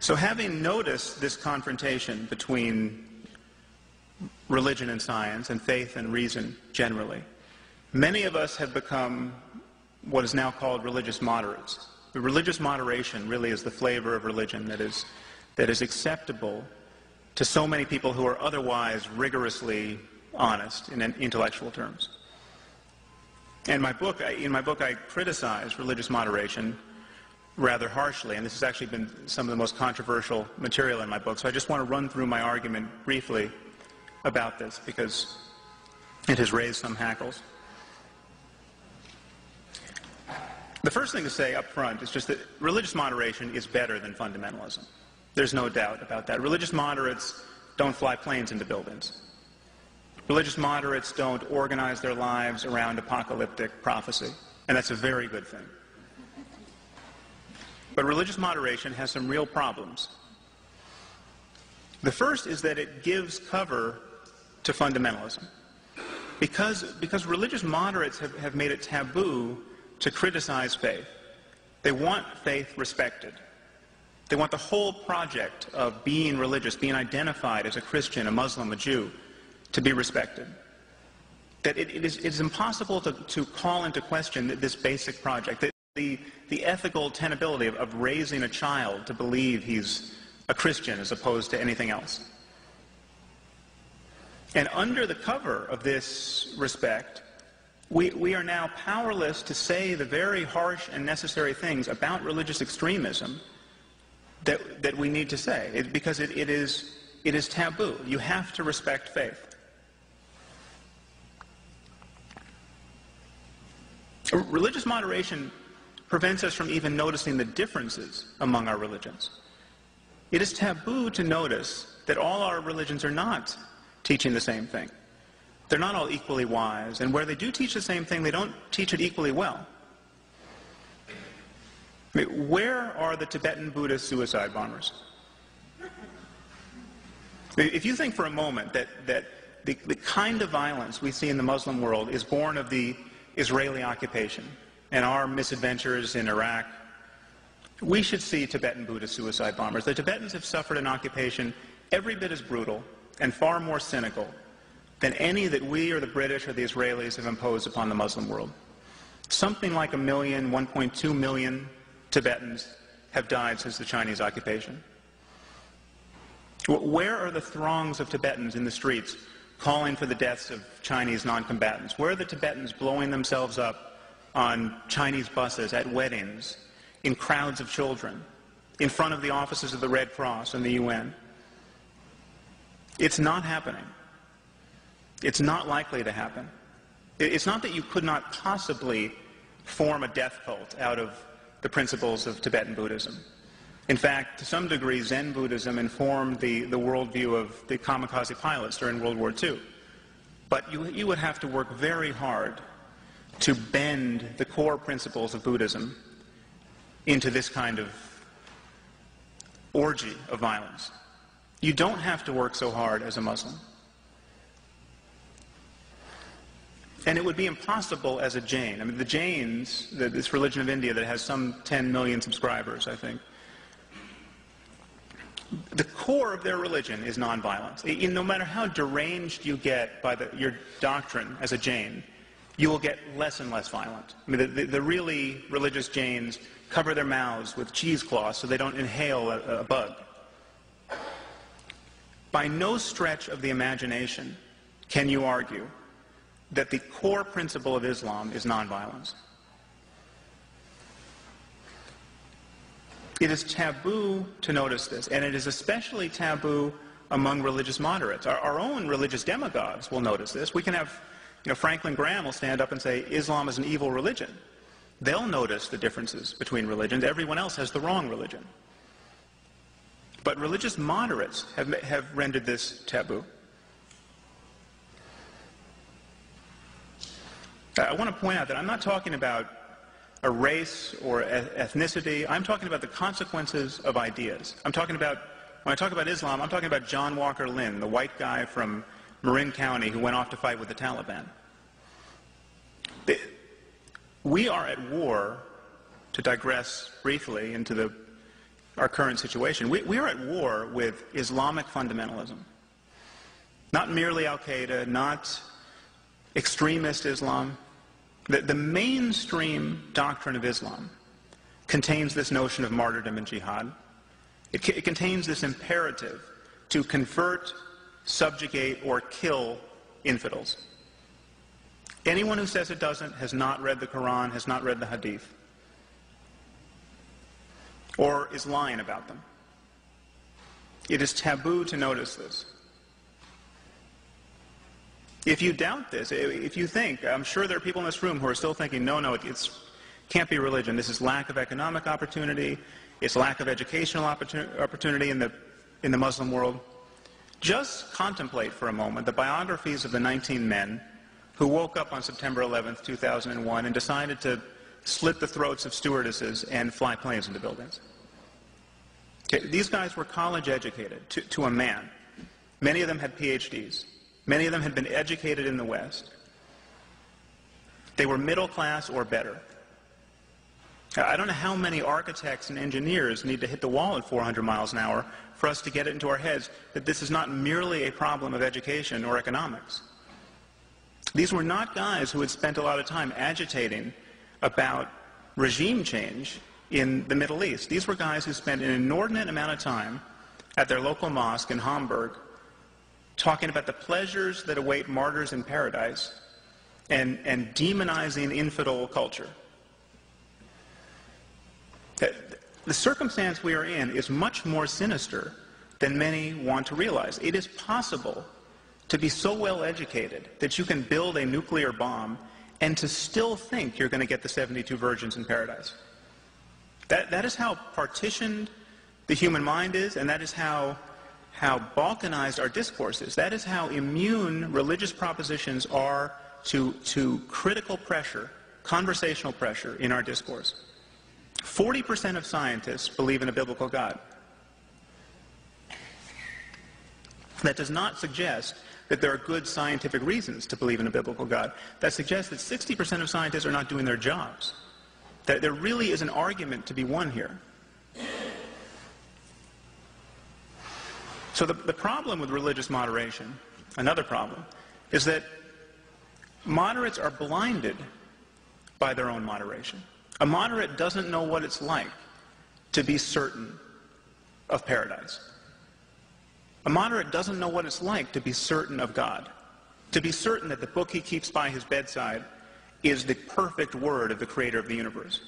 So having noticed this confrontation between religion and science, and faith and reason generally, many of us have become what is now called religious moderates. The religious moderation really is the flavor of religion that is acceptable to so many people who are otherwise rigorously honest in intellectual terms. And in my book, I criticize religious moderation rather harshly, and this has actually been some of the most controversial material in my book, so I just want to run through my argument briefly about this because it has raised some hackles. The first thing to say up front is just that religious moderation is better than fundamentalism. There's no doubt about that. Religious moderates don't fly planes into buildings. Religious moderates don't organize their lives around apocalyptic prophecy, and that's a very good thing. But religious moderation has some real problems. The first is that it gives cover to fundamentalism. Because religious moderates have made it taboo to criticize faith. They want faith respected. They want the whole project of being religious, being identified as a Christian, a Muslim, a Jew, to be respected. That it is impossible to call into question this basic project. That the ethical tenability of raising a child to believe he's a Christian as opposed to anything else. And under the cover of this respect, we are now powerless to say the very harsh and necessary things about religious extremism that we need to say, because it is taboo. You have to respect faith. Religious moderation prevents us from even noticing the differences among our religions. It is taboo to notice that all our religions are not teaching the same thing. They're not all equally wise, and where they do teach the same thing, they don't teach it equally well. I mean, where are the Tibetan Buddhist suicide bombers? If you think for a moment that the kind of violence we see in the Muslim world is born of the Israeli occupation and our misadventures in Iraq, we should see Tibetan Buddhist suicide bombers. The Tibetans have suffered an occupation every bit as brutal and far more cynical than any that we or the British or the Israelis have imposed upon the Muslim world. Something like 1 million, 1.2 million Tibetans have died since the Chinese occupation. Where are the throngs of Tibetans in the streets calling for the deaths of Chinese non-combatants? Where are the Tibetans blowing themselves up on Chinese buses, at weddings, in crowds of children, in front of the offices of the Red Cross and the UN? It's not happening. It's not likely to happen. It's not that you could not possibly form a death cult out of the principles of Tibetan Buddhism. In fact, to some degree, Zen Buddhism informed the worldview of the kamikaze pilots during World War II. But you would have to work very hard to bend the core principles of Buddhism into this kind of orgy of violence. You don't have to work so hard as a Muslim. And it would be impossible as a Jain. I mean, the Jains, this religion of India that has some 10 million subscribers, I think, the core of their religion is nonviolence. No matter how deranged you get by your doctrine as a Jain, you will get less and less violent. I mean, the really religious Jains cover their mouths with cheesecloths so they don't inhale a bug. By no stretch of the imagination can you argue that the core principle of Islam is nonviolence. It is taboo to notice this, and it is especially taboo among religious moderates. Our own religious demagogues will notice this. We can have, Franklin Graham will stand up and say, Islam is an evil religion. They'll notice the differences between religions. Everyone else has the wrong religion. But religious moderates have rendered this taboo. I want to point out that I'm not talking about a race or ethnicity. I'm talking about the consequences of ideas. When I talk about Islam, I'm talking about John Walker Lynn, the white guy from Marin County who went off to fight with the Taliban. We are at war, to digress briefly into the our current situation. We are at war with Islamic fundamentalism. Not merely Al-Qaeda, not extremist Islam. The mainstream doctrine of Islam contains this notion of martyrdom and jihad. It contains this imperative to convert, subjugate, or kill infidels. Anyone who says it doesn't has not read the Quran, has not read the Hadith, or is lying about them. It is taboo to notice this. If you doubt this, if you think, I'm sure there are people in this room who are still thinking, no, it can't be religion. This is lack of economic opportunity. It's lack of educational opportunity in the Muslim world. Just contemplate for a moment the biographies of the 19 men who woke up on September 11th, 2001 and decided to slit the throats of stewardesses and fly planes into buildings. Okay, these guys were college educated to a man. Many of them had PhDs. Many of them had been educated in the West. They were middle class or better. I don't know how many architects and engineers need to hit the wall at 400 miles an hour for us to get it into our heads that this is not merely a problem of education or economics. These were not guys who had spent a lot of time agitating about regime change in the Middle East. These were guys who spent an inordinate amount of time at their local mosque in Hamburg talking about the pleasures that await martyrs in paradise and demonizing infidel culture. The circumstance we are in is much more sinister than many want to realize. It is possible to be so well educated that you can build a nuclear bomb and to still think you're going to get the 72 virgins in paradise. That is how partitioned the human mind is, and that is how balkanized our discourse is. That is how immune religious propositions are to critical pressure, conversational pressure in our discourse. 40% of scientists believe in a biblical God. That does not suggest that there are good scientific reasons to believe in a biblical God. That suggests that 60% of scientists are not doing their jobs. That there really is an argument to be won here. So the problem with religious moderation, another problem, is that moderates are blinded by their own moderation. A moderate doesn't know what it's like to be certain of paradise. A moderate doesn't know what it's like to be certain of God, to be certain that the book he keeps by his bedside is the perfect word of the creator of the universe.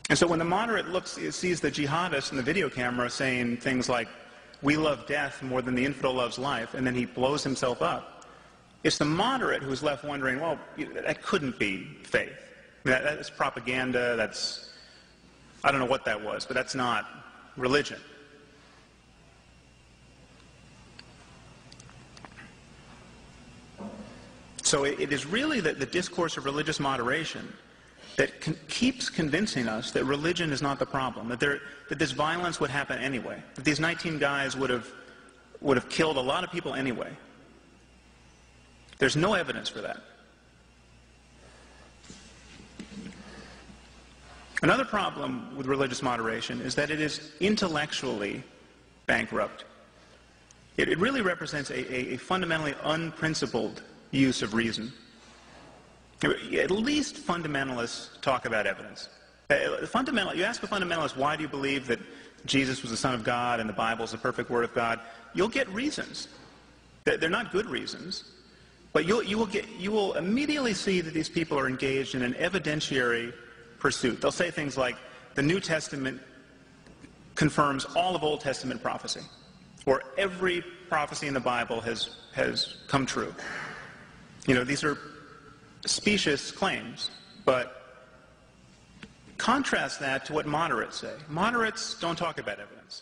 And so when the moderate sees the jihadist in the video camera saying things like, "We love death more than the infidel loves life," and then he blows himself up, it's the moderate who's left wondering, well, that couldn't be faith. That is propaganda, I don't know what that was, but that's not religion. So it is really the discourse of religious moderation that keeps convincing us that religion is not the problem, that this violence would happen anyway, that these 19 guys would have killed a lot of people anyway. There's no evidence for that. Another problem with religious moderation is that it is intellectually bankrupt. It really represents a fundamentally unprincipled use of reason. At least fundamentalists talk about evidence. You ask a fundamentalist, why do you believe that Jesus was the Son of God and the Bible is the perfect Word of God? You'll get reasons. They're not good reasons, but you will immediately see that these people are engaged in an evidentiary pursuit. They'll say things like, the New Testament confirms all of Old Testament prophecy, or every prophecy in the Bible has come true. These are specious claims, but contrast that to what moderates say. Moderates don't talk about evidence.